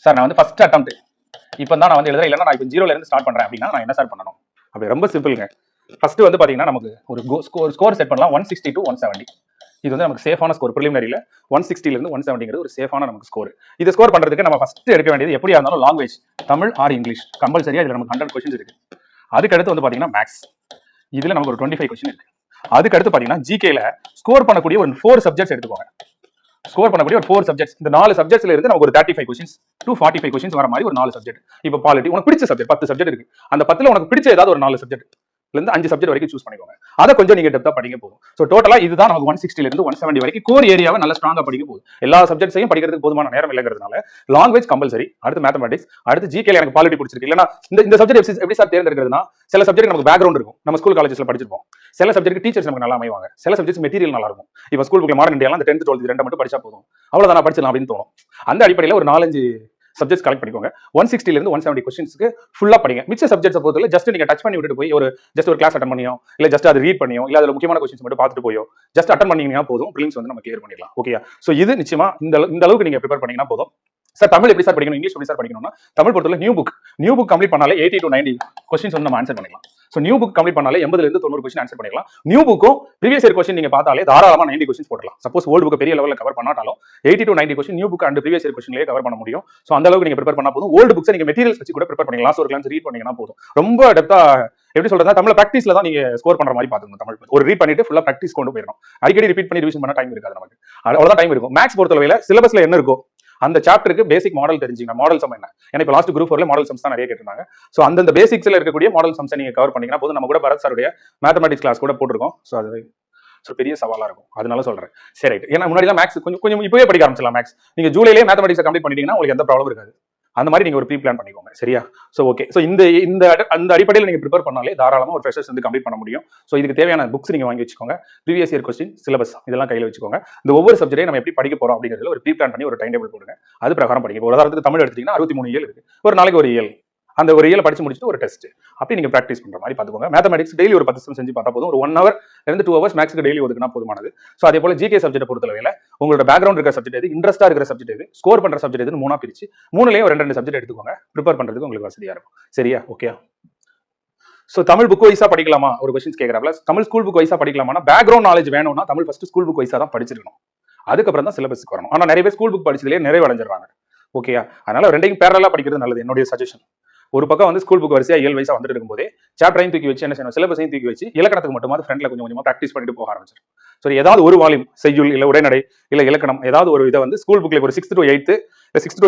Sir நான் வந்து first attempt இப்போ தான் நான் வந்து எழுதுறேன், இல்லைன்னா நான் இப்போ ஜீரோல இருந்து ஸ்டார்ட் பண்றேன் அப்படின்னா நான் என்ன சார் பண்ணணும்? அப்படி ரொம்ப சிம்பிள்ங்க. ஃபர்ஸ்ட் வந்து பாத்தீங்கன்னா நமக்கு ஒரு ஸ்கோர் செட் பண்ணலாம் 160 to 170. இது வந்து நமக்கு சேஃபான ஸ்கோர். ப்ரிலிமினரியில 160 இருந்து 170 ஒரு சேஃபான நமக்கு ஸ்கோர். இது ஸ்கோர் பண்றதுக்கு நம்ம ஃபர்ஸ்ட் எடுக்க வேண்டியது எப்படியா இருந்தாலும் லாங்குவேஜ், தமிழ் ஆர் இங்கிலீஷ் கம்பல்சரியா. இதுல நமக்கு 100 கொஸ்டின்ஸ் இருக்கு. அதுக்கு அடுத்து வந்து பாத்தீங்கன்னா மேக்ஸ், இதுல நமக்கு ஒரு 25 கொஸ்டின் இருக்கு. அதுக்கு அடுத்து பாத்தீங்கன்னா ஜிகேல ஸ்கோர் பண்ணக்கூடிய ஒரு 4 சப்ஜெக்ட்ஸ் எடுத்துக்கோங்க. ஸ்கோர் பண்ணக்கூடிய ஒரு 4 சப்ஜெக்ட்ஸ். இந்த 4 சப்ஜெக்ட்ஸ்ல இருந்து நமக்கு ஒரு 35 கொஸ்டின்ஸ் to 45 கொஸ்டின்ஸ் வர மாதிரி ஒரு 4 சப்ஜெக்ட். இப்போ பாலிட்டி உனக்கு பிடிச்ச சப்ஜெக்ட் 10 சப்ஜெக்ட் இருக்கு. அந்த 10ல உனக்கு பிடிச்ச ஏதாவது ஒரு 4 சப்ஜெக்ட் இருந்து 5 சப்ஜெக்ட் வரைக்கும் சூஸ் பண்ணிக்கோங்க. அதை கொஞ்சம் நீங்க டெப்தா படிக்க போதும். ஸோ டோட்டலா இதுதான் நமக்கு 160 இருந்து 170 வரைக்கும் கோர் ஏரியாவை நல்லா ஸ்ட்ராங்கா படிக்க போகுது. எல்லா சப்ஜெக்ட்ஸையும் படிக்கிறதுக்கு போதுமான நேரம் இல்லைங்கிறதுனால லாங்குவேஜ் கம்பல்சரி, அடுத்து மேத்தமெட்டிக்ஸ், அடுத்து ஜிகேல எனக்கு பாலிட்டி பிடிச்சிருக்கு. இல்லைன்னா இந்த சப்ஜெக்ட் எப்படி சார் தேர்ந்தெடுக்கிறதுனா, சில சப்ஜெக்ட் நமக்கு பேக்ரவுண்ட் இருக்கும், நம்ம ஸ்கூல் காலேஜஸ்ல படிச்சிருப்போம். சில சப்ஜெக்ட் டீச்சர்ஸ் நமக்கு நல்லா அமைவாங்க, சில சப்ஜெக்ட்ஸ் மெட்டீரியல் நல்லா இருக்கும். இப்போ ஸ்கூல் புக்ல மாடர்ன் இந்தியாலாம் அந்த 10th 12th 2 மட்டும் படிச்சா போதும், அவ்வளவுதான் படிச்சலாம் அப்படின்னு தோணும். அந்த அடிப்படையில் ஒரு 4-5 சப்ஜெக்ட்ஸ் கலெக்ட் பண்ணிக்கோங்க. 160 இருந்து 170 கொஸ்டின்ஸ்க்கு ஃபுல்லா படிங்க. மிச்ச சப்ஜெக்ட்ஸ் பொறுத்தவரை ஜஸ்ட் நீங்க டச் பண்ணி விட்டுட்டு போய் ஒரு கிளாஸ் அட்டன் பண்ணியோ, இல்ல ஜஸ்ட் அதை ரீட் பண்ணியோ, இல்ல அதுல முக்கியமான கொஸ்டின்ஸ் மட்டும் பார்த்துட்டு போயோ ஜஸ்ட் அட்டன் பண்ணீங்கன்னா போதும், ப்ரிலிம்ஸ் வந்து நம்ம கிளியர் பண்ணிடலாம். ஓகேயா? சோ இது நிச்சயமா இந்த அளவுக்கு நீங்க ப்ரிப்பேர் பண்ணீங்கன்னா போதும். சார் தமிழ் எப்படி சார் படிக்கணும், இங்கிலீஷ் எப்படி சார் படிக்கணும்னா, தமிழ் பொறுத்தவரை நியூ புக் கம்ப்ளீட் பண்ணாலே 80 to 90 கொஸ்டின்ஸ் வந்து நம்ம ஆன்சர் பண்ணிக்கலாம். ஸோ நியூ புக் கம்ப்ளீட் பண்ணாலே 80 இருந்து 90 கொஸ்டின் ஆன்சர் பண்ணிக்கலாம். நியூ புக்கும் ப்ரீவியஸ் இயர் கொஸ்டின் நீங்க பார்த்தாலே தாராளமா 90 கொஸ்டின்ஸ் போடலாம். சப்போஸ் ஓல்டு புக் பெரிய லெவலில் கவர் பண்ணாலும் 80 to 90 question new book and previous year கொஸ்டின்லேயே கவர் பண்ண முடியும். ஸோ அந்த அளவுக்கு நீங்க ப்ரிப்பேர் பண்ணா போதும். ஓல்டு புக்ஸ் நீங்க மெட்டீரியல்ஸ் வச்சு கூட ப்ரிப்பேர் பண்ணிக்கலாம். லாஸ்ட் ஒரு கிளாஸ் ரீட் பண்ணீங்கன்னா போதும். ரொம்ப டெப்தா எப்படி சொல்றதா, தமிழ் பிராக்டிஸ்ல தான் நீங்க ஸ்கோர் பண்ற மாதிரி பாத்துக்கணும். தமிழ் ஒரு ரீட் பண்ணிட்டு ஃபுல்லா பிராக்டிஸ் கொண்டு போயிடணும். அடிக்கடி ரிப்பீட் பண்ணி ரிவிஷன் பண்ண டைம் இருக்காது நமக்கு, அவ்வளவுதான் டைம் இருக்கும். மேக்ஸ் பொறுத்தவரையில சிலபஸ்ல என்ன இருக்கோ அந்த சாப்டருக்கு பேசிக் மாடல் தெரிஞ்சுங்க. மாடல் சம் என்ன, ஏன்னா இப்போ லாஸ்ட் குரூப் 4ல மாடல் சம்ஸ் தான் நிறைய கேட்டிருந்தாங்க. ஸோ அந்த பேசிக்ஸ்ல இருக்கக்கூடிய மாடல் சம்ஸை நீங்க கவர் பண்ணீங்கன்னா போதும். நம்ம கூட பரத் சாருடைய மேத்தமெட்டிக்ஸ் கிளாஸ் கூட போட்டிருக்கோம். ஸோ அது பெரிய சவாலா இருக்கும், அதனால சொல்றேன். சரி, ஏன்னா முன்னாடி மேக்ஸ் கொஞ்சம் இப்பவே படிக்க ஆரம்பிச்சலாம். மேக்ஸ் நீங்க ஜூலையிலே மேத்தமெட்டிக்ஸ் கம்ப்ளீட் பண்ணிட்டீங்கன்னா உங்களுக்கு எந்த ப்ராப்ளம் இருக்காது. அந்த மாதிரி நீங்க ஒரு ப்ரீ பிளான் பண்ணிக்கோங்க. சரியா? So okay. சோ இந்த அடிப்படையில் நீங்க ப்ரிப்பேர் பண்ணாலே தாராளமா ஒரு ஃப்ரெஷர்ஸ் வந்து கம்ப்ளீட் பண்ண முடியும். சோ இதுக்கு தேவையான புக்ஸ் நீங்க வாங்கி வச்சுக்கோங்க. ப்ரீவியஸ் இயர் கொஸ்டின், சிலபஸ் இதெல்லாம் கையில வச்சுக்கோங்க. இந்த ஒவ்வொரு சப்ஜெக்டையும் நம்ம எப்படி படிக்க போறோம் அப்படிங்கிறதுல ஒரு ப்ரீ பிளான் பண்ணி ஒரு டைம் டேபிள் போடுங்க. அது பிரகாரம் படிக்க. ஒரு உதாரணத்துக்கு தமிழ் எடுத்தீங்கன்னா 63 இயல் இருக்கு. ஒரு நாளைக்கு ஒரு இயல், அந்த ஒரு இயலை படிச்சு முடிச்சுட்டு ஒரு டெஸ்ட், அப்படி நீங்க பிராக்டிஸ் பண்ற மாதிரி பாத்துக்கோங்க. மேத்தமெட்டிக்ஸ் டெய்லி ஒரு 10 செஞ்சு பார்த்தா போதும். ஒரு 1 hour இருந்து 2 hours மேக்ஸ்க்கு டெய்லி ஒதுக்குனா போதுமானது. ஸோ அதே போல ஜிகே சப்ஜெக்ட் பொறுத்தளவில் உங்களோட பேக்ரவுண்ட் இருக்கிற சப்ஜெக்ட் எது, இன்ட்ரெஸ்டா இருக்கிற சப்ஜெக்ட் எது, ஸ்கோர் பண்ற சப்ஜெக்ட் எதுன்னு 3 பிரிச்சு 3லயும் 2 சப்ஜெக்ட் எடுத்துக்கோங்க. ப்ரிப்பேர் பண்றதுக்கு உங்களுக்கு வசதியா இருக்கும். சரியா? ஓகே. சோ தமிழ் புக் வைஸா படிக்கலாமா ஒரு கொஸ்டின்ஸ் கேட்கறாப்ல. தமிழ் ஸ்கூல் புக் வைஸா படிக்கலாமா? பேக்ரவுண்ட் நாலேஜ் வேணும்னா தமிழ் ஃபர்ஸ்ட் ஸ்கூல் புக் வைஸா தான் படிச்சிருக்கணும். அதுக்கப்புறம் தான் சிலபஸ்க்கு வரணும். ஆனா நிறைய பேர் ஸ்கூல் புக் படிச்சதுலேயே நிறைவடைஞ்சிடறாங்க. ஓகேயா? அதனால ரெண்டையும் பேரலா படிக்கிறது நல்லது, என்னுடைய சஜஷன். ஒரு பக்கம் வந்து ஸ்கூல் புக் வரிசையா இயல் வைஸா வந்துட்டு இருக்கும்போதே சாப்டரையும் தூக்கி வச்சு என்ன செய்யணும், சிலபஸையும் தூக்கி வச்சு இலக்கணத்துக்கு மட்டும் ஃப்ரண்ட்ல கொஞ்சம் கொஞ்சமா பிராக்டிஸ் பண்ணிட்டு போக ஆரம்பிச்சிடும். சரி, ஏதாவது ஒரு வால்யூம் செய்யுள் இல்ல உரைநடை இல்ல இலக்கணம் ஏதாவது ஒரு இதை வந்து ஸ்கூல் புக்ல ஒரு 6th to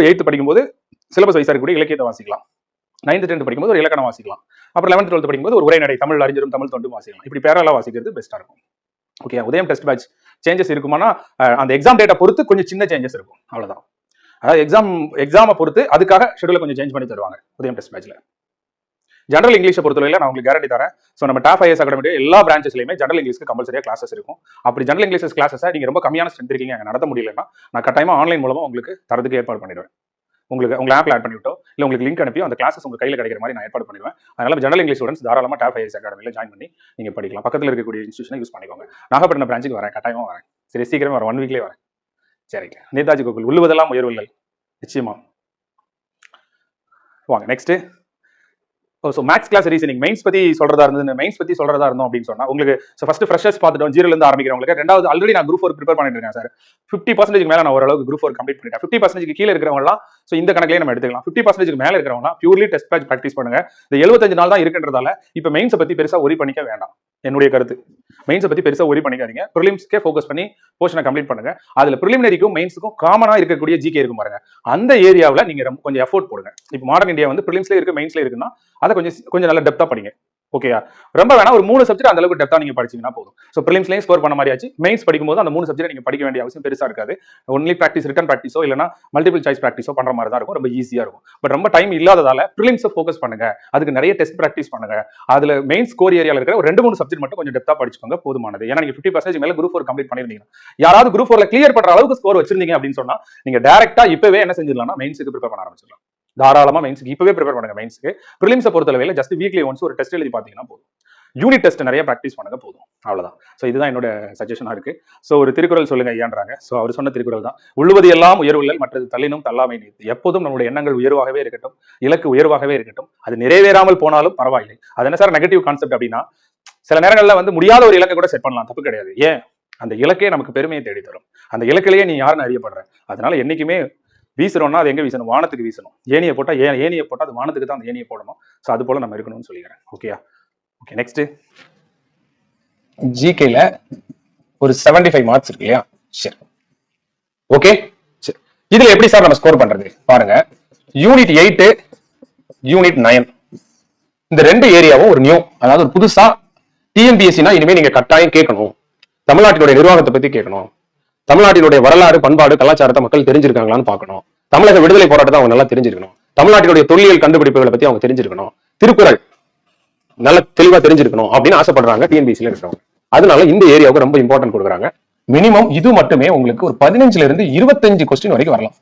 8th படிக்கும்போது சிலபஸ் வைஸா இருக்கக்கூடிய இலக்கியத்தை வாசிக்கலாம். 9th 10th படிக்கும்போது ஒரு இலக்கணம் வாசிக்கலாம். அப்புறம் 11th 12th படிக்கும்போது ஒரு உரைநடை, தமிழ் அறிஞரும் தமிழ் தொண்டும் வாசிக்கலாம். இப்படி பேரலா வாசிக்கிறது பெஸ்டா இருக்கும். ஓகே. உதயம் டெஸ்ட் பேட்ச் சேஞ்சஸ் இருக்குமானா அந்த எக்ஸாம் டேட்டா பொறுத்து கொஞ்சம் சின்ன சேஞ்சஸ் இருக்கும், அவ்வளவுதான். அதாவது எக்ஸாமை பொறுத்து அதுக்காக ஷெட்யூல கொஞ்சம் சேஞ்ச் பண்ணி தருவாங்க உதயம் டெஸ்ட் பேட்ச்ல. ஜெனரல் இங்கிலீஷை பொறுத்தவரையில நான் உங்களுக்கு கேரண்டி தரேன். ஸோ நம்ம டாப் ஐஎஸ் அகாடமி எல்லா பிரான்ச்சஸ்லையுமே ஜெனரல் இங்கிலீஷ்க்கு கம்பல்சரியா கிளாஸஸ் இருக்கும். அப்படி ஜெனரல் இங்கிலீஷ் கிளாஸஸை நீங்க ரொம்ப கம்மியான ஸ்ட்ரென்த் இருக்கீங்க, அங்கே நடத்த முடியலன்னா நான் கட்டாயமா ஆன்லைன் மூலமா உங்களுக்கு தரதுக்கு ஏற்பாடு பண்ணிடுவேன். உங்க ஆப்ல ஆட் பண்ணிவிட்டோ இல்ல உங்களுக்கு லிங்க் அனுப்பியோ அந்த கிளாஸஸ் உங்க கையில கிடைக்கிற மாதிரி நான் ஏற்பாடு பண்ணுவேன். அதனால ஜெனரல் இங்கிலீஷ் ஸ்டூடெண்ட்ஸ் தாராளமா டாப் ஐஎஸ் அகாடமியில் ஜாயின் பண்ணி நீங்க படிக்கலாம். பக்கத்தில் இருக்கக்கூடிய இன்ஸ்டியூஷனை யூஸ் பண்ணிக்கோங்க. நாகப்பட்டினம் பிரான்ச்சுக்கு வரேன், கட்டாயமா வரேன். சரி, சீக்கிரமே வரேன், 1 வீக்லேயே வரேன். சரி, நேதாஜி கோகுல் உள்ளுவதெல்லாம் உயர்வுகள் நிச்சயமா. வாங்க next. So maths class reasoning mains பத்தி சொல்றதா இருந்தோம் அப்படின்னு சொன்னா உங்களுக்கு ஃபர்ஸ்ட் ஃப்ரெஷர்ஸ் பார்த்துட்டோம், ஜீரோல இருந்து ஆரம்பிக்கிறவங்களுக்கு. ரெண்டாவது ஆல்ரெடி நான் குரூப் 4 ப்ரிப்பேர் பண்ணிட்டு இருக்கேன் சார். 50% மேல நான் ஓரளவுக்கு குரூப் 4 கம்ப்ளீட் பண்ணிட்டேன். 50% கீழே இருக்கிறவங்கலாம் ஸோ இந்த கணக்கிலே நம்ம எடுத்துக்கலாம். 50% மேல இருக்கிறவங்க பியூர்லி டெஸ்ட் பேட்ச் ப்ராக்டிஸ் பண்ணுங்க. இந்த 75 நாள் தான் இருக்குன்றதால இப்போ மெயின்ஸை பத்தி பெருசா ஒரி பண்ணிக்க வேண்டாம். என்னுடைய கருத்து, மெயின்ஸை பத்தி பெருசா ஒரி பண்ணிக்காதீங்க. ப்ரிலிம்ஸ்க்கே ஃபோக்கஸ் பண்ணி போர்ஷனை கம்ப்ளீட் பண்ணுங்க. அதுல ப்ரிலிமினரிக்கும் மெயின்ஸுக்கும் காமனா இருக்கக்கூடிய ஜிகே இருக்கும் பாருங்க, அந்த ஏரியாவில் நீங்க கொஞ்சம் எஃபோர்ட் போடுங்க. இப்போ மாடர்ன் இந்தியா வந்து ப்ரிலிம்ஸ்ல இருக்கு, மெயின்ஸ்ல இருக்குன்னா அதை கொஞ்சம் நல்ல டெப்தா படிங்க. ஓகேயா? ரொம்ப வேணா ஒரு 3 சப்ஜெக்ட் அந்த அளவுக்கு டெப்தா நீங்க படிச்சீங்கன்னா போதும். ஸோ ப்ரிலிம்ஸ்லயும் ஸ்கோர் பண்ண மாதிரி ஆச்சு. மெயின்ஸ் படிக்கும்போது அந்த 3 சப்ஜெக்ட் நீங்க படிக்க வேண்டிய அவசியம் பெருசா இருக்காது. ஒன்லி பிராக்டிஸ், ரிட்டன் பிராக்டிஸோ இல்லைனா மல்டிபிள் சாய்ஸ் பிராக்டிஸோ பண்ற மாதிரி தான் இருக்கும். ரொம்ப ஈஸியா இருக்கும். பட் ரொம்ப டைம் இல்லாததால ப்ரிலிம்ஸை ஃபோக்கஸ் பண்ணுங்க. அதுக்கு நிறைய டெஸ்ட் பிராக்டிஸ் பண்ணுங்க. அதுல மெயின் ஸ்கோர் ஏரியால இருக்கிற ஒரு 2-3 சப்ஜெக்ட் மட்டும் கொஞ்சம் டெப்தா படிச்சுக்கோங்க, போதுமானது. ஏன்னா நீங்க 50% மேல குரூப் 4 கம்ப்ளீட் பண்ணிருந்தீங்க, யாராவது குரூப் 4ல கிளியர் பண்ற அளவுக்கு ஸ்கோர் வச்சிருந்தீங்க அப்படின்னு சொன்னா நீங்க டைரக்டா இப்பவே என்ன செஞ்சிடலாம்னா மெயின்ஸுக்கு ப்ரிப்பேர் பண்ண ஆரம்பிச்சிடலாம். தாராளமா மெயின்ஸ்க்கு இப்பவே ப்ரிப்பேர் பண்ணுங்க. மெயின்ஸ்க்கு ப்ரிலிம்ஸை பொறுத்தளவில் ஜஸ்ட் வீக்லி ஒன்ஸ் ஒரு டெஸ்ட் எழுதி பாத்தீங்கன்னா போதும். யூனிட் டெஸ்ட் நிறைய ப்ராக்டிஸ் பண்ணுங்க போதும், அவ்வளவுதான். ஸோ இதுதான் என்னோட சஜஷனா இருக்கு. ஸோ ஒரு திருக்குறள் சொல்லுங்க ஐயான்றாங்க. ஸோ அவர் சொன்ன திருக்குறள் தான், உள்ளுவது எல்லாம் உயர்வுள்ளல் மற்றது தள்ளினும் தள்ளாமை நீத்து. எப்போதும் நம்மளுடைய எண்ணங்கள் உயர்வாகவே இருக்கட்டும், இலக்கு உயர்வாகவே இருக்கட்டும், அது நிறைவேறாமல் போனாலும் பரவாயில்லை. அது என்ன சார் நெகட்டிவ் கான்செப்ட் அப்படின்னா, சில நேரங்களில் வந்து முடியாத ஒரு இலக்கை கூட செட் பண்ணலாம், தப்பு கிடையாது. ஏன்? அந்த இலக்கே நமக்கு பெருமையை தேடி தரும். அந்த இலக்கிலேயே நீ யாருன்னு அறியப்படுற. அதனால என்னைக்குமே வீசுறோம்னா அது எங்க வீசணும்? வானத்துக்கு வீசணும். ஏனியை போட்டா ஏனியை போட்டா அது வானத்துக்கு தான் அந்த ஏனியை போடணும். ஸோ அது போல நம்ம இருக்கணும்னு சொல்லிக்கிறேன். ஓகேயா? ஓகே, நெக்ஸ்ட் ஜிகேல ஒரு 75 மார்க்ஸ் இருக்கு இல்லையா? சரி, ஓகே. சரி, இதுல எப்படி சார் நம்ம ஸ்கோர் பண்றது பாருங்க. யூனிட் 8 யூனிட் 9 இந்த ரெண்டு ஏரியாவும் ஒரு நியூ, அதாவது ஒரு புதுசா டிஎன்பிஎஸ்சினா இனிமே நீங்க கட்டாயம் கேட்கணும். தமிழ்நாட்டினுடைய நிர்வாகத்தை பத்தி கேட்கணும். தமிழ்நாட்டினுடைய வரலாறு, பண்பாடு, கலாச்சாரத்தை மக்கள் தெரிஞ்சிருக்காங்களான்னு பார்க்கணும். தமிழக விடுதலை போராட்டத்தை அவங்க நல்லா தெரிஞ்சிருக்கணும். தமிழ்நாட்டினுடைய தொல்லியல் கண்டுபிடிப்புகளை பத்தி அவங்க தெரிஞ்சிருக்கணும். திருக்குறள் நல்ல தெளிவா தெரிஞ்சிருக்கணும் அப்படின்னு ஆசைப்படுறாங்க டிஎன்பிஎஸ்சில இருக்கிறவங்க. அதனால இந்த ஏரியாவுக்கு ரொம்ப இம்பார்ட்டன்ட் கொடுக்குறாங்க. மினிமம் இது மட்டுமே உங்களுக்கு ஒரு 15ல இருந்து 25 கொஸ்டின் வரைக்கும் வரலாம்.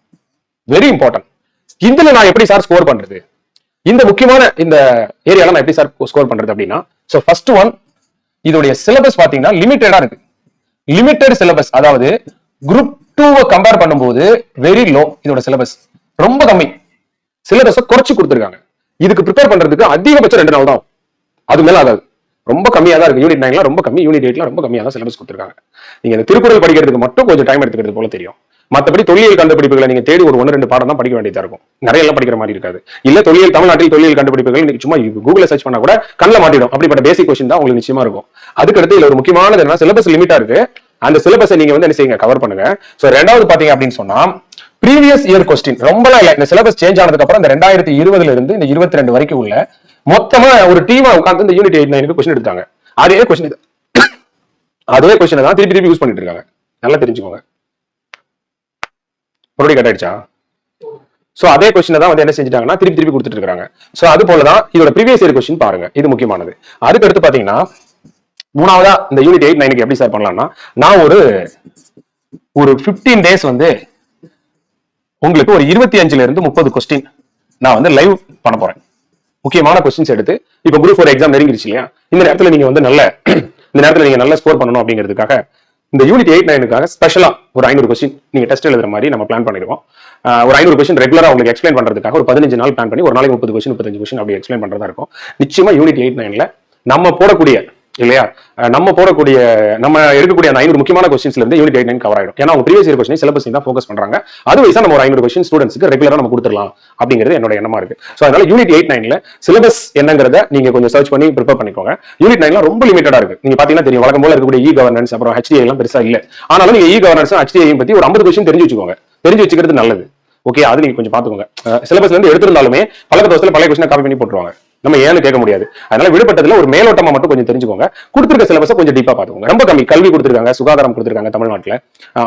Very important. இதுல நான் எப்படி சார் ஸ்கோர் பண்றது? இந்த முக்கியமான இந்த ஏரியால நான் எப்படி சார் ஸ்கோர் பண்றது அப்படின்னா, சோ ஃபர்ஸ்ட் ஒன், இதோடைய சிலபஸ் பாத்தீங்கன்னா லிமிட்டடா இருக்கு. லிமிட்டட் சிலபஸ், அதாவது குரூப் 2 கம்பேர் பண்ணும்போது வெரி லோ. இதோட சிலபஸ் ரொம்ப கம்மி. சிலபஸை குறைச்சு கொடுத்துருக்காங்க. இதுக்கு ப்ரிப்பேர் பண்றதுக்கு அதிகபட்சம் 2 நாள் தான், அது மேல ஆகாது. ரொம்ப கம்மியா தான் இருக்கு. யூனிட் 9 ரொம்ப கம்மி, யூனிட் 8 ரொம்ப கம்மியா தான் சிலபஸ் கொடுத்துருக்காங்க. நீங்க இந்த திருக்குறள் படிக்கிறதுக்கு மட்டும் கொஞ்சம் டைம் எடுத்துக்கிறது போல தெரியும். மற்றபடி தொல்லியல் கண்டுபிடிப்புகளை நீங்க தேடி ஒரு 1-2 பாடம் தான் படிக்க வேண்டியதா இருக்கும். நிறைய எல்லாம் படிக்கிற மாதிரி இருக்காது. இல்ல தொல்லியல் தமிழ்நாட்டில் தொல்லியல் கண்டுபிடிப்புகள் நீங்க சும்மா கூகுள்ல சர்ச் பண்ணா கூட கண்ணில் மாட்டிடும். அப்படிப்பட்ட பேசிக் கொஸ்டின் தான் உங்களுக்கு நிச்சயமா இருக்கும். அதுக்கடுத்து இதுல ஒரு முக்கியமானது என்ன, சிலபஸ் லிமிட்டா இருக்கு. அந்த சிலபஸை நீங்க வந்து என்ன செய்யுங்க, கவர் பண்ணுங்க. சோ ரெண்டாவது பாத்தீங்க அப்படின்னு சொன்னா, ப்ரீவியஸ் இயர் கொஸ்டின் ரொம்பலாம் இல்ல. இந்த சிலபஸ் சேஞ்ச் ஆனதுக்கு அப்புறம் இந்த 2020 இருந்து இந்த 22 வரைக்கும் உள்ள மொத்தமா ஒரு டீமா உட்கார்ந்து இந்த யூனிட் 8-9 கொஸ்டின் எடுத்தாங்க. அதே கொஸ்டின் தான் திருப்பி திருப்பி யூஸ் பண்ணிட்டு இருக்காங்க. நல்லா தெரிஞ்சுக்கோங்க. மறுபடியும் கட் ஆயிடுச்சா? சோ அதே கொஸ்டின் தான் வந்து என்ன செஞ்சுட்டாங்கன்னா திருப்பி திருப்பி கொடுத்துட்டு இருக்காங்க. சோ அது போலதான் இதோட ப்ரீவியஸ் இயர் கொஸ்டின் பாருங்க, இது முக்கியமானது. அதுக்கு அடுத்து பாத்தீங்கன்னா, மூணாவதா இந்த யூனிட் 8-9 எப்படி சார் பண்ணலாம்னா, நான் ஒரு 15 டேஸ் வந்து உங்களுக்கு ஒரு 25ல இருந்து 30 கொஸ்டின் நான் வந்து லைவ் பண்ண போறேன். முக்கியமான கொஸ்டின்ஸ் எடுத்து, இப்ப குரூப் 4 எக்ஸாம் நெருங்கிருச்சு இல்லையா? இந்த நேரத்துல நீங்க வந்து இந்த நேரத்துல நீங்க நல்ல ஸ்கோர் பண்ணணும் அப்படிங்கிறதுக்காக இந்த யூனிட் 8-9க்காக ஸ்பெஷலா ஒரு 500 கொஸ்டின் நீங்க டெஸ்ட் எழுதுற மாதிரி நம்ம பிளான் பண்ணிருக்கோம். ஒரு 500 கொஸ்டின் ரெகுலரா உங்களுக்கு எக்ஸ்பிளைன் பண்றதுக்காக ஒரு 15 நாள் பிளான் பண்ணி ஒரு நாளைக்கு 30 கொஸ்டின் 35 கொஸ்டின் அப்படி எக்ஸ்பிளைன் பண்றதா இருக்கும். நிச்சயமா யூனிட் 8-9ல நம்ம போடக்கூடிய இல்லையா, நம்ம எடுக்கக்கூடிய அந்த 500 முக்கியமான கொஸ்டின்ஸ்ல இருந்து யூனிட் 8-9 கவர் ஆயிடும். ஏன்னா அவங்க ப்ரீவியஸ் இயர் கொஸ்டின் சிலபஸ் தான் ஃபோக்கஸ் பண்றாங்க. அது வைஸா நம்ம ஒரு 500 கொஸ்டின் ஸ்டூடெண்ட்ஸ்க்கு ரெகுலரா நம்ம கொடுத்துடலாம் அப்படிங்கிறது என்னோட எண்ணமா இருக்கு. சோ அதனால யூனிட் 8-9ல சிலபஸ் என்னங்கிறத நீங்க கொஞ்சம் சர்ச் பண்ணி ப்ரிப்பேர் பண்ணிக்கோங்க. யூனிட் 9ல ரொம்ப லிமிட்டடா இருக்கு. நீங்க பாத்தீங்கன்னா தெரியும், வழக்கம் போல இருக்கக்கூடிய இ கவர்னன்ஸ் அப்புறம் HDI எல்லாம் பெருசா இல்ல. ஆனாலும் நீங்க இ கவர்னன்ஸ் HDI பத்தி ஒரு 50 கொஸ்டின் தெரிஞ்சு வச்சுக்கோங்க. தெரிஞ்சு வச்சுக்கிறது நல்லது. ஓகே, அது நீங்க கொஞ்சம் பாத்துக்கோங்க. சிலபஸ்ல இருந்து எடுத்திருந்தாலுமே பழக்கத்துல பழைய கொஸ்டின் காப்பி பண்ணி போட்டுருவாங்க. நம்ம ஏன்னு கேட்க முடியாது. அதனால விடுபட்டதுல ஒரு மேலோட்டமா மட்டும் கொஞ்சம் தெரிஞ்சுக்கோங்க. கொடுத்திருக்க சிலபஸை கொஞ்சம் டீப்பா பாத்துக்கோங்க. ரொம்ப கம்மி கல்வி கொடுத்திருக்காங்க, சுகாதாரம் கொடுத்திருக்காங்க தமிழ்நாட்டுல.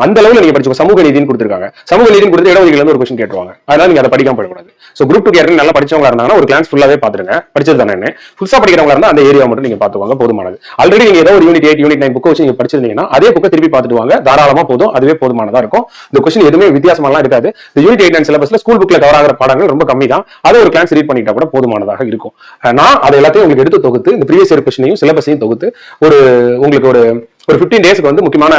அந்த அளவுல நீங்க படிச்சுக்கோ. சமூக நீதினு கொடுத்திருக்காங்க. சமூக நீதினு கொடுத்து இடஒதுக்கீடுல இருந்து ஒரு கொஸ்டின் கேட்டுருவாங்க. அதனால நீங்க அதை படிக்காம போயிடக்கூடாது. சோ குரூப் 2 கேட்டரிங் நல்லா படிச்சவங்க இருந்தாங்கன்னா ஒரு கிளாஸ் ஃபுல்லாவே பாத்துருங்க. படிச்சது தானே. புதுசா படிக்கிறவங்க இருந்தா அந்த ஏரியா மட்டும் நீங்க பாத்துவாங்க, போதுமானது. ஆல்ரெடி நீங்க ஏதோ ஒரு யூனிட் 8 யூனிட் 9 புக் வச்சு நீங்க படிச்சிருந்தீங்கன்னா அதே புக்கை திருப்பி பார்த்துட்டு வாங்க, தாராளமா போதும். அதுவே போதுமானதா இருக்கும். இந்த கொஸ்டின் எதுவுமே வித்தியாசமாலாம் இருக்காது. இந்த யூனிட் 8-9 சிலபஸ்ல ஸ்கூல் புக்ல கவர் ஆகிற பாடங்கள் ரொம்ப கம்மி தான். அதை ஒரு கிளாஸ் ரீட் பண்ணிட்டா கூட போதுமானதாக இருக்கும். நான் அதை எல்லாத்தையும் உங்களுக்கு எடுத்து தொகுத்து இந்த ப்ரீவியஸ் இயர் கொஸ்டினையும் சிலபஸையும் தொகுத்து உங்களுக்கு ஒரு 15 டேஸ்க்கு வந்து முக்கியமான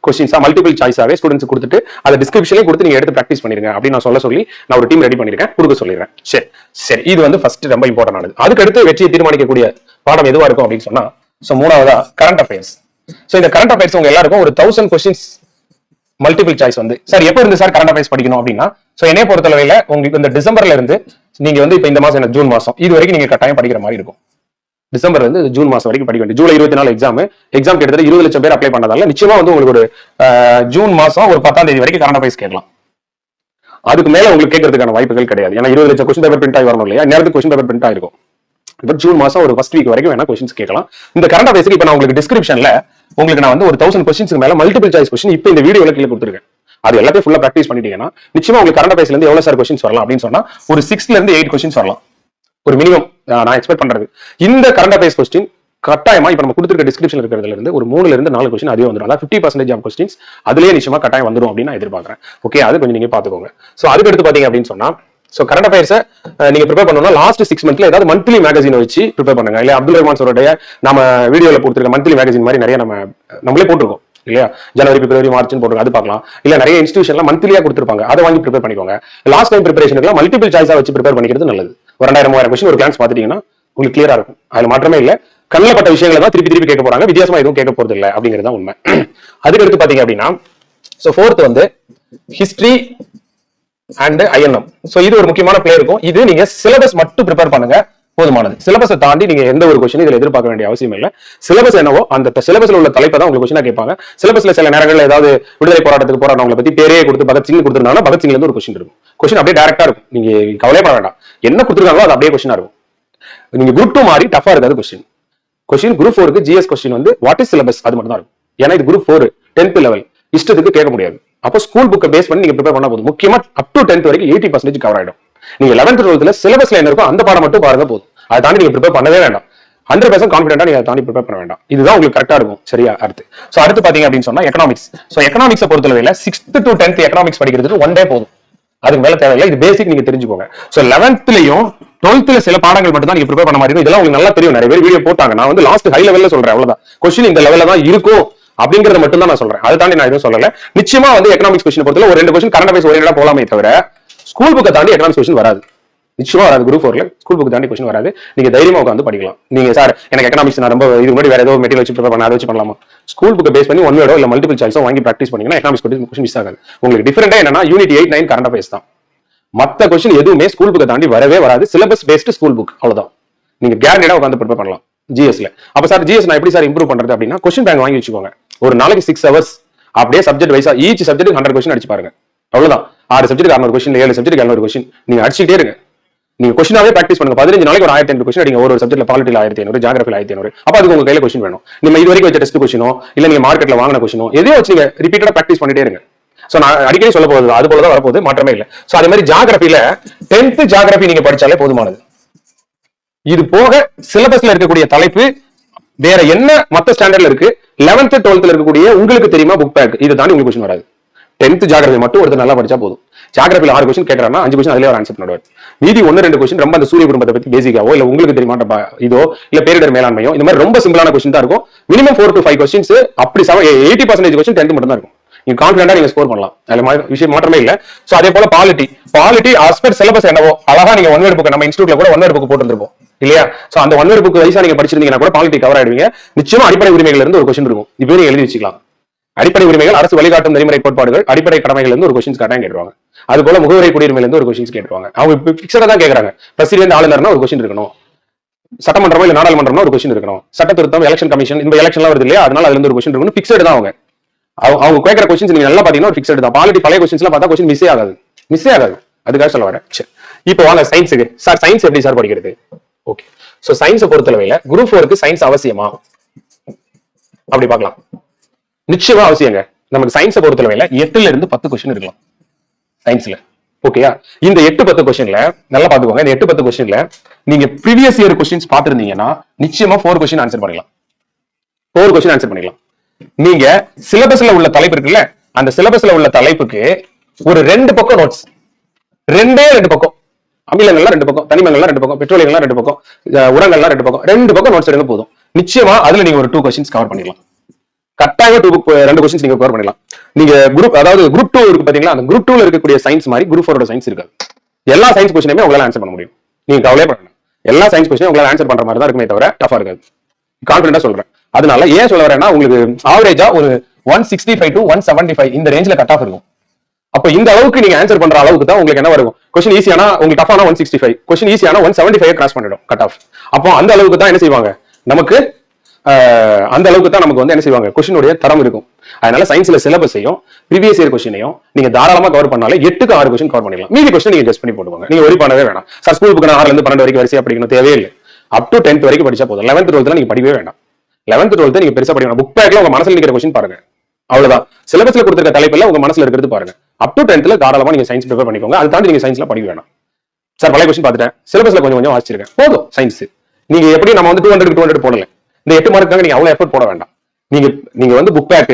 கொஸ்டின்ஸா மல்டிபிள் சாய்ஸாவே ஸ்டூடெண்ட்ஸ் கொடுத்துட்டு அதை டிஸ்கிரிப்ஷன்லயே கொடுத்து நீங்க எடுத்து பிராக்டிஸ் பண்ணிருங்க அப்படின்னு நான் சொல்லி நான் ஒரு டீம் ரெடி பண்ணிருக்கேன், கொடுக்க சொல்லிடுறேன். சரி, இது வந்து ஃபர்ஸ்ட் ரொம்ப இம்பார்ட்டன்ட் ஆனது. அதுக்கு அடுத்து வெற்றியை தீர்மானிக்கக்கூடிய பாடம் எதுவா இருக்கும் அப்படின்னு சொன்னா, மூணாவதா கரண்ட் அஃபேர்ஸ். இந்த கரண்ட் அஃபேர்ஸ் உங்க எல்லாருக்கும் ஒரு 1000 கொஸ்டின்ஸ் மல்டிபிள் சாய்ஸ் வந்து சார் எப்ப இருந்து சார் கரண்ட் அஃபேர்ஸ் படிக்கணும் அப்படின்னா, என்னைய பொறுத்தளவையில உங்களுக்கு இந்த டிசம்பர்ல இருந்து நீங்க வந்து இப்ப இந்த மாசம் ஜூன் மாசம் இது வரைக்கும் நீங்க கட்டாயம் படிக்கிற மாதிரி இருக்கும். டிசம்பர்ல இருந்து ஜூன் மாசம் வரைக்கும் படிக்க வேண்டிய ஜூலை 24 எக்ஸாம் கிட்டத்தட்ட 20 லட்சம் பேர் அப்ளை பண்ணதால நிச்சயமா வந்து உங்களுக்கு ஒரு ஜூன் மாசம் ஒரு 10ஆம் தேதி வரைக்கும் கரண்ட் அஃபேர்ஸ் கேட்கலாம். அதுக்கு மேல உங்களுக்கு கேட்கறதுக்கான வாய்ப்புகள் கிடையாது. ஏன்னா 20 லட்சம் கொஸ்டின் பேப்பர் பிரிண்ட் ஆகி வரணும் இல்லையா, நேரத்துக்கு கொஸ்டின் பேப்பர் பிரிண்ட் ஆயிருக்கும். இப்ப ஜூன் மாசம் ஒரு ஃபர்ஸ்ட் வீக் வரைக்கும் வேணா கொஸ்டின்ஸ் கேட்கலாம். இந்த கரண்ட் அஃபேர்ஸ்க்கு இப்ப நான் உங்களுக்கு டிஸ்கிரிப்ஷன்ல உங்களுக்கு நான் வந்து ஒரு 1000 கொஸ்டின்ஸ்க்கு மேல மல்டிபிள் சாய்ஸ் கொஸ்டின் இப்ப இந்த வீடியோல கீழே கொடுத்துருக்கேன். அது எல்லாத்தையும் ஃபுல்லா பிராக்டிஸ் பண்ணிட்டீங்கன்னா நிச்சயமா உங்களுக்கு கரண்ட் அஃபேர்ஸ்ல இருந்து எவ்வளவு சார் கொஸ்டின்ஸ் வரலாம் அப்படின்னு சொன்னா ஒரு 6ல இருந்து 8 கொஸ்டின்ஸ் வரலாம். ஒரு மினிமம் நான் எக்ஸ்பெக்ட் பண்றது. இந்த கரண்ட் அஃபேர்ஸ் கொஸ்டின் கட்டாயமா இப்ப நம்ம கொடுத்துருக்க டிஸ்கிரிப்ஷன் இருக்கிறதுல இருந்து ஒரு 3ல இருந்து 4 கொஸ்டின் அதே வந்துடும். அதாவது 50% ஆஃப் கொஸ்டின்ஸ் அதுலயே நிச்சயமா கட்டாயம் வந்துடும் அப்படின்னு நான் எதிர்பார்க்கிறேன். ஓகே, அது கொஞ்சம் நீங்க பாத்துக்கோங்க. சோ அதுக்கு அடுத்து பாத்தீங்க அப்படின்னு சொன்னா ஸோ கரண்ட் அஃபேர்ஸை நீங்க ப்ரிப்பேர் பண்ணணும்னா லாஸ்ட் 6 மந்த்ல ஏதாவது மந்த்லி மேகசின் வச்சு ப்ரிப்பேர் பண்ணுங்க. இல்ல அப்துல் ரஹ்மான் சாரோடைய நம்ம வீடியோல கொடுத்துருக்க மந்த்லி மேகசின் மாதிரி நிறைய நம்மளே போட்டிருக்கோம் இல்லையா, ஜனவரி பிப்ரவரி மார்ச்னு போட்டுருக்கோம், அது பார்க்கலாம். இல்ல நிறைய இன்ஸ்டியூஷன்ல மந்த்லியா கொடுத்துருப்பாங்க, அதை வாங்கி ப்ரிப்பேர் பண்ணிக்கோங்க. லாஸ்ட் டைம் ப்ரிப்பரேஷனுக்கு மல்டிபிள் சாய்ஸா வச்சு ப்ரிப்பேர் பண்ணிக்கிறது நல்லது. ஒரு 2000-3000 கொஸ்டின் ஒரு கிளாஸ் பார்த்துட்டீங்கன்னா உங்களுக்கு கிளியரா இருக்கும். அதுல மாற்றமே இல்ல. கண்ணப்பட்ட விஷயங்களை தான் திருப்பி திருப்பி கேட்க போறாங்க, வித்தியாசமா எதுவும் கேட்க போறது இல்லை அப்படிங்கிறது தான் உண்மை. அதுக்கு அடுத்து பாத்தீங்க அப்படின்னா சோ 4th வந்து ஹிஸ்டரி அண்ட் ஐஎன்எம். சோ இது ஒரு முக்கியமான பிளே இருக்கும். இது நீங்க சிலபஸ் மட்டும் ப்ரிப்பேர் பண்ணுங்க, போதுமானது. சிலபஸை தாண்டி நீங்க எந்த ஒரு கொஸ்டின் இதுல எதிர்பார்க்க வேண்டிய அவசியம் இல்லை. சிலபஸ் என்னவோ அந்த சிலபஸ்ல உள்ள தலைப்பை தான் உங்களுக்கு கொஸ்டினா கேட்பாங்க. சிலபஸ்ல சில நேரங்களில் ஏதாவது விடுதலை போராட்டத்துக்கு போராட்டவங்களை பத்தி பேரே கொடுத்து பகத்சிங் கொடுத்துருந்தாங்கன்னா பகத்சிங்ல இருந்து ஒரு கொஸ்டின் இருக்கும். கொஸ்டின் அப்படியே டைரக்டா இருக்கும், நீங்க கவலைப்பட வேண்டாம். என்ன கொடுத்துருக்காங்களோ அது அப்படியே கொஸ்டினா இருக்கும். நீங்க குரூப் 2 மாதிரி டஃபா இருக்காது கொஸ்டின். குரூப் 4க்கு ஜிஎஸ் கொஸ்டின் வந்து வாட் இஸ் சிலபஸ் அது மட்டும் தான் இருக்கும். ஏன்னா இது குரூப் 4 10th லெவல், இஷ்டத்துக்கு கேட்க முடியாது. அப்போ ஸ்கூல் புக்கை பேஸ் பண்ணி நீங்க ப்ரிப்பேர் பண்ணா போதும். முக்கியமா அப் டு 10th வரைக்கும் 80% கவர் ஆயிடும். நீங்க 11th 12th சிலபஸ்ல என்ன இருக்கோ அந்த பாடம் மட்டும் பாருங்க போதும். அதை தாண்டி நீங்க ப்ரிப்பேர் பண்ணவே வேண்டாம். 100% கான்ஃபிடென்ட்டா நீங்க அதை தாண்டி ப்ரிப்பேர் பண்ண வேண்டாம். இதுதான் உங்களுக்கு கரெக்டா இருக்கும். சரியா? அடுத்து பாத்தீங்க அப்படின்னு சொன்னா எக்கனாமிக்ஸ். சோ எக்கனாமிக்ஸை பொறுத்தளவுல 6th to 10th எக்கனாமிக்ஸ் படிக்கிறதுக்கு 1 டே போதும், அதுக்கு மேல தேவையில்லை. இது பேசிக் நீங்க தெரிஞ்சுக்கோங்க. சோ 11thலயும் 12th சில பாடங்கள் மட்டும் தான் நீங்க ப்ரிப்பேர் பண்ண மாதிரி இருக்கும். இதெல்லாம் உங்களுக்கு நல்லா தெரியும், நிறைய பேர் வீடியோ போட்டாங்க. நான் வந்து லாஸ்ட் ஹை லெவல்ல சொல்றேன், அவ்வளவுதான். கொஸ்டின் இந்த லெவல்ல தான் இருக்கும் அப்படிங்கறத மட்டும் தான் நான் சொல்றேன். அதை தாண்டி நான் எதுவும் சொல்லல. நிச்சயமா வந்து எக்கனாமிக்ஸ் கொஸ்டின் பொறுத்தவரை ஒரு 2 கொஸ்டின் கரண்ட் அஃபேர்ஸ் ஓரியன்டா போலாமே தவிர ஸ்கூல் புக்கை தாண்டி எக்கனாமிக்ஸ் கொஸ்டின் வராது. நிச்சயமா வராது. குரூப் 4ல ஸ்கூல் புக் தாண்டி கொஸ்டின் வராது. நீங்க தைரியமா உட்காந்து படிக்கலாம். நீங்க சார் எனக்கு எக்கனாமிக்ஸ் நான் ரொம்ப இது முன்னாடி வேற ஏதோ மெட்டீரியல் வச்சு ப்ரிப்பேர் பண்ண அதை வச்சு பண்ணலாமா? ஸ்கூல் புக்கை பேஸ் பண்ணி 1 வேர்டோ இல்ல மல்டிபிள் சாய்ஸோ வாங்கி பிராக்டிஸ் பண்ணீங்கன்னா எக்கனாமிக்ஸ் கொஸ்டின் மிஸ் ஆகாது. உங்களுக்கு டிஃபரெண்டா என்னன்னா யூனிட் 8, 9 கரண்ட் அஃபேர்ஸ் தான். மத்த கொஸ்டின் எதுவுமே ஸ்கூல் புக்கை தாண்டி வரவே வராது. சிலபஸ் பேஸ்ட் ஸ்கூல் புக், அவ்வளவுதான். நீங்க கேரண்டா உட்காந்து ப்ரிப்பேர் பண்ணலாம் ஜிஎஸ்ல. அப்ப சார் ஜிஎஸ் நான் எப்படி சார் இம்ப்ரூவ் பண்றது அப்படின்னா கொஸ்டின் பேங்க் வாங்கி வச்சுக்கோங்க. ஒரு நாளைக்கு 6 hours அப்படியே சப்ஜெக்ட் வைஸா ஈச் சப்ஜெக்ட் 100 கொஸ்டின் அடிச்சு பாருங்க, அவ்வளவுதான். 6 சப்ஜெக்ட் 600 கொஸ்டின், 7 சப்ஜெக்ட் 700 கொஸ்டின் நீங்க அடிச்சுட்டே இருங்க. நீங்க கொஸ்டினாவே பிராக்டிஸ் பண்ணுங்க. 15 நாளைக்கு ஒரு 1500 கொஸ்டின் அடிங்க. ஒரு சப்ஜெக்ட்ல பாலிட்டில 1500, ஜியோகிராஃபில 1500. அப்ப அதுக்கு உங்க கையில கொஸ்டின் வேணும். நீங்க இது வரைக்கும் வச்ச டெஸ்ட் கொஸ்டினோ இல்ல நீங்க மார்க்கெட்ல வாங்கின கொஸ்டினோ எதையோ வச்சு நீங்க ரிப்பீட்டடா பிராக்டிஸ் பண்ணிட்டே இருங்க. சோ நான் அடிக்கடி சொல்ல போகுது அது போலதான் வரப்போகுது, மாற்றமே இல்லை. சோ அதே மாதிரி ஜியோகிராஃபில 10th ஜியோகிராஃபி நீங்க படிச்சாலே போதுமானது. இது போக சிலபஸ்ல இருக்கக்கூடிய தலைப்பு வேற என்ன மத்த ஸ்டாண்டர்ட்ல இருக்கு, 11th 12th இருக்கக்கூடிய உங்களுக்கு தெரியுமா புக் பேக், இதை தாண்டி உங்களுக்கு கொஸ்டின் வராது. 10th ஜியோகிராஃபி மட்டும் ஒருத்தர் நல்லா படிச்சா போதும். ஜியோகிராஃபில 6 கொஸ்டின் கேட்கறாங்கன்னா 5 கொஸ்டின் அதிலே ஆன்சர் பண்ணுவார். மீதி 1-2 கொஸ்டின் ரொம்ப அந்த சூரிய குடும்பத்தை பத்தி பேசிக்காவோ இல்ல உங்களுக்கு தெரியுமா இதோ இல்ல பேரிடர் மேலாண்மையோ இந்த மாதிரி ரொம்ப சிம்பிளான கொஸ்டின் தான் இருக்கும். மினிமம் 4 to 5 கொஸ்டின்ஸ் அப்படி 80% கொஸ்டின் 10th மட்டும் தான் இருக்கும். நீங்க கான்ஃபிடென்ட்டா நீங்க ஸ்கோர் பண்ணலாம், அதுல விஷயம் மாற்றமே இல்ல. சோ அதே போல பாலிட்டி ஆஸ் பர் சிலபஸ் என்னவோ அழகா நீங்க 1 வேர்ட் புக் நம்ம இன்ஸ்டியூட்ல கூட 1 வேர்ட் புக் போட்டுருப்போம் இல்லையா? சோ அந்த 1 வேர்ட் புக் வைஸா நீங்க படிச்சிருந்தீங்கன்னா கூட பாலிட்டி கவர் ஆயிடுவீங்க. நிச்சயமா அடிப்படை உரிமைகள் இருந்து ஒரு கொஸ்டின் இருக்கும், இப்போ நீங்க எழுதி வச்சுக்கலாம். அடிப்படை உரிமைகள், அரசு வழிகாட்டும் நெறிமுறை கோட்பாடுகள், அடிப்படை கடமைகள் இருந்து ஒரு கொஸ்டின்ஸ் கட்டாயம் கேட்டுருவாங்க. அது போல முகவரை குடியுரிமையில இருந்து ஒரு கொஸ்டின்ஸ் கேட்டுருவாங்க. அவங்க பிக்சரா தான் கேட்கறாங்க. பிரசிடென்ட் ஆளுநர்னா ஒரு கொஸ்டின் இருக்கணும், சட்டமன்றமோ இல்ல நாடாளுமன்றம்னா ஒரு கொஸ்டின் இருக்கணும், சட்ட திருத்தம் எலெக்ஷன் கமிஷன் இந்த எலெக்ஷன்லாம் வருது இல்லையா, அதனால அதுல இருந்து ஒரு கொஸ்டின் இருக்கணும். பிக்சட் தான் அவங்க கேட்கிற கொஸ்டின்ஸ் நீங்க நல்லா பாத்தீங்கன்னா ஒரு பிக்சட் தான். பாலிட்டி பழைய கொஸ்டின்ஸ் எல்லாம் பார்த்தா கொஸ்டின் மிஸ்ஸே ஆகாது. அதுக்காக சொல்ல வரேன். இப்போ வாங்க சயின்ஸுக்கு. சார் சயின்ஸ் எப்படி சார் படிக்கிறது? ஓகே, சோ சயின்ஸை பொறுத்தளவையில குரூப் 4க்கு சயின்ஸ் அவசியமா அப்படி பார்க்கலாம். நிச்சயமா அவசியங்க. நமக்கு சயின்ஸை பொறுத்தளவையில 8ல இருந்து 10 கொஸ்டின் இருக்கலாம் சயின்ஸ்ல. ஓகேயா? இந்த 8-10 கொஸ்டின்ல நல்லா பாத்துக்கோங்க. இந்த 8-10 கொஸ்டின்ல நீங்க ப்ரீவியஸ் இயர் கொஸ்டின்ஸ் பாத்துருந்தீங்கன்னா நிச்சயமா 4 கொஸ்டின் ஆன்சர் பண்ணிடலாம். 4 கொஸ்டின் ஆன்சர் பண்ணிடலாம். நீங்க சிலபஸ்ல உள்ள தலைப்பு இருக்குல்ல, அந்த சிலபஸ்ல உள்ள தலைப்புக்கு ஒரு 2 பக்கம் நோட்ஸ், 2 பக்கம், அமிலங்கள்லாம் 2 பக்கம், தனிமங்கள்லாம் 2 பக்கம், பெட்ரோலியங்கள்லாம் 2 பக்கம், உரங்கள்லாம் 2 பக்கம், 2 பக்கம் நோட்ஸ் எடுங்க போதும். நிச்சயமா அதுல நீங்க ஒரு 2 கொஸ்டின்ஸ் கவர் பண்ணிடலாம். கட்டாயம் 2 கொஸ்டின்ஸ் நீங்க கவர் பண்ணிடலாம். நீங்க குரூப் 2 இருக்கு பாத்தீங்களா, அந்த குரூப் 2ல இருக்கக்கூடிய சயின்ஸ் மாதிரி குரூப் 4 சயின்ஸ் இருக்காது. எல்லா சயின்ஸ் கொஸ்டினுமே உங்களால ஆன்சர் பண்ண முடியும். நீங்க கவலையே பண்ணணும். எல்லா சயின்ஸ் கொஸ்டினும் உங்களால ஆன்சர் பண்ற மாதிரி தான் இருக்குமே தவிர டஃபா இருக்காது. கான்ஃபிடென்ட்டா சொல்றேன். அதனால ஏன் சொல்ல வரேன்னா உங்களுக்கு ஆவரேஜா ஒரு 165 to 175 இந்த ரேஞ்ச்ல கட் ஆஃப் இருக்கும். அப்ப இந்த அளவுக்கு நீங்க ஆன்சர் பண்ற அளவுக்கு தான் உங்களுக்கு என்ன வரும், கொஸ்டின் ஈஸியானா உங்களுக்கு டஃபானா 165, கொஸ்டின் ஈஸியானா 175 கிராஸ் பண்ணிடும் கட் ஆஃப். அப்போ அந்த அளவுக்கு தான் என்ன செய்வாங்க நமக்கு, அந்த அளவுக்கு தான் நமக்கு வந்து என்ன செய்வாங்க கொஸ்டினுடைய தரம் இருக்கும். அதனால சயின்ஸ்ல சிலபஸையும் ப்ரீவியஸ் இயர் கொஸ்டினையும் நீங்க தாராளமா கவர் பண்ணாலே 8க்கு 6 கொஸ்டின் கவர் பண்ணிடலாம். மீதி கொஸ்டின் நீங்க கெஸ் பண்ணி போட்டுவாங்க. நீங்க ஒரி பண்ணவே வேணாம். சார் ஸ்கூல் புக் 6ல இருந்து 12 வரைக்கும் வரிசையா படிக்கணும் தேவையே இல்லை. அப் டு 10th வரைக்கும் படிச்சா போதும். 11th 12th நீங்க படிக்கவே வேண்டாம். 11th 12th நீங்க பெருசா படிக்கணும். புக் பேக்ல உங்க மனசுல இருக்கிற கொஸ்டின் பாருங்க, அவ்வளவுதான். சிலபஸ்ல கொடுத்திருக்க தலைப்புல உங்க மனசுல இருக்கிறது பாருங்க. அப் டு 10th தாராளமா நீங்க சயின்ஸ் ப்ரிப்பேர் பண்ணிக்கோங்க. அது தாண்டி நீங்க சயின்ஸ்ல படிக்க வேணாம். சார் பழைய கொஸ்டின் பார்த்துட்டேன், சிலபஸ்ல கொஞ்சம் வாசிச்சிருக்கேன் போதும். சயின்ஸ் நீங்க எப்படி நம்ம வந்து 200 போடல, இந்த 8 மார்க்குக்காக நீங்க அவ்வளவு எஃபர்ட் போட வேண்டாம். நீங்க வந்து book back,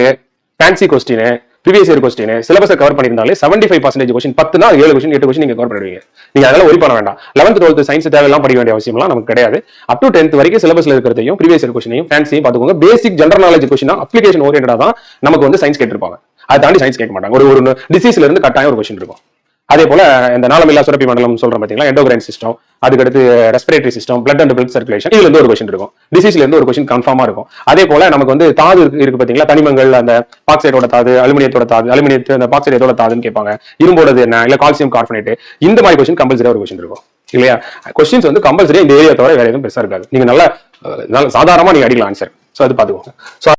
fancy question, previous year question சிலபஸை கவர் பண்ணியிருந்தாலே 75% கொஸ்டின் 10னா 7 கொஸ்டின் 8 கொஸ்டின் நீங்க கவர் பண்ணிடுவீங்க. நீங்க அதெல்லாம் ஒரி பண்ண வேண்டாம். 11th 12th சயின்ஸ் தேவையெல்லாம் படிக்க வேண்டிய அவசியம்லாம் நமக்கு கிடையாது. அப் டு 10th வரைக்கும் சிலபஸ்ல இருக்கிறதையும் ப்ரீவியஸ் இயர் கொஸ்டினையும் ஃபேன்சியும் பார்த்துக்கோங்க. பேசிக் ஜெனரல் நாலேஜ் கொஸ்டினா அப்ளிகேஷன் ஓரியன்டா தான் நமக்கு வந்து சயின்ஸ் கேட்டிருப்பாங்க. அதை தாண்டி சயின்ஸ் கேட்க மாட்டாங்க. ஒரு டிசீஸ்ல இருந்து கட்டாயம் ஒரு கொஸ்டின் இருக்கும். அதே போல இந்த நாளமில்லா சுரப்பி மண்டலம் சொல்றோம் பாத்தீங்களா, எண்டோகிரைன் சிஸ்டம், அதுக்கடுத்து respiratory system, blood and blood circulation, இதுல இருந்து ஒரு கொஸ்டின் இருக்கும். டிசீஸ்ல இருந்து ஒரு கொஸ்டின் கன்ஃபார்மா இருக்கும். அதே போல நமக்கு வந்து தாது இருக்கு பாத்தீங்களா, தனிமங்கள், அந்த பாக்சைடோட தாது, அலுமினியத்தோட தாது, அலுமினியத்து அந்த பாக்சைடு எதோட தாதுன்னு கேட்பாங்க, இரும்போடது என்ன, இல்ல கால்சியம் கார்பனேட், இந்த மாதிரி கொஸ்டின் கம்பல்சரியா ஒரு கொஸ்டின் இருக்கும் இல்லையா. கொஸ்டின்ஸ் வந்து கம்பல்சரியா இந்த ஏரியா தவிர வேற எதுவும் பெருசா இருக்காது. நீங்க நல்லா சாதாரணமா நீங்க அடிக்கலாம் ஆன்சர். சோ அது பாத்துக்கோங்க.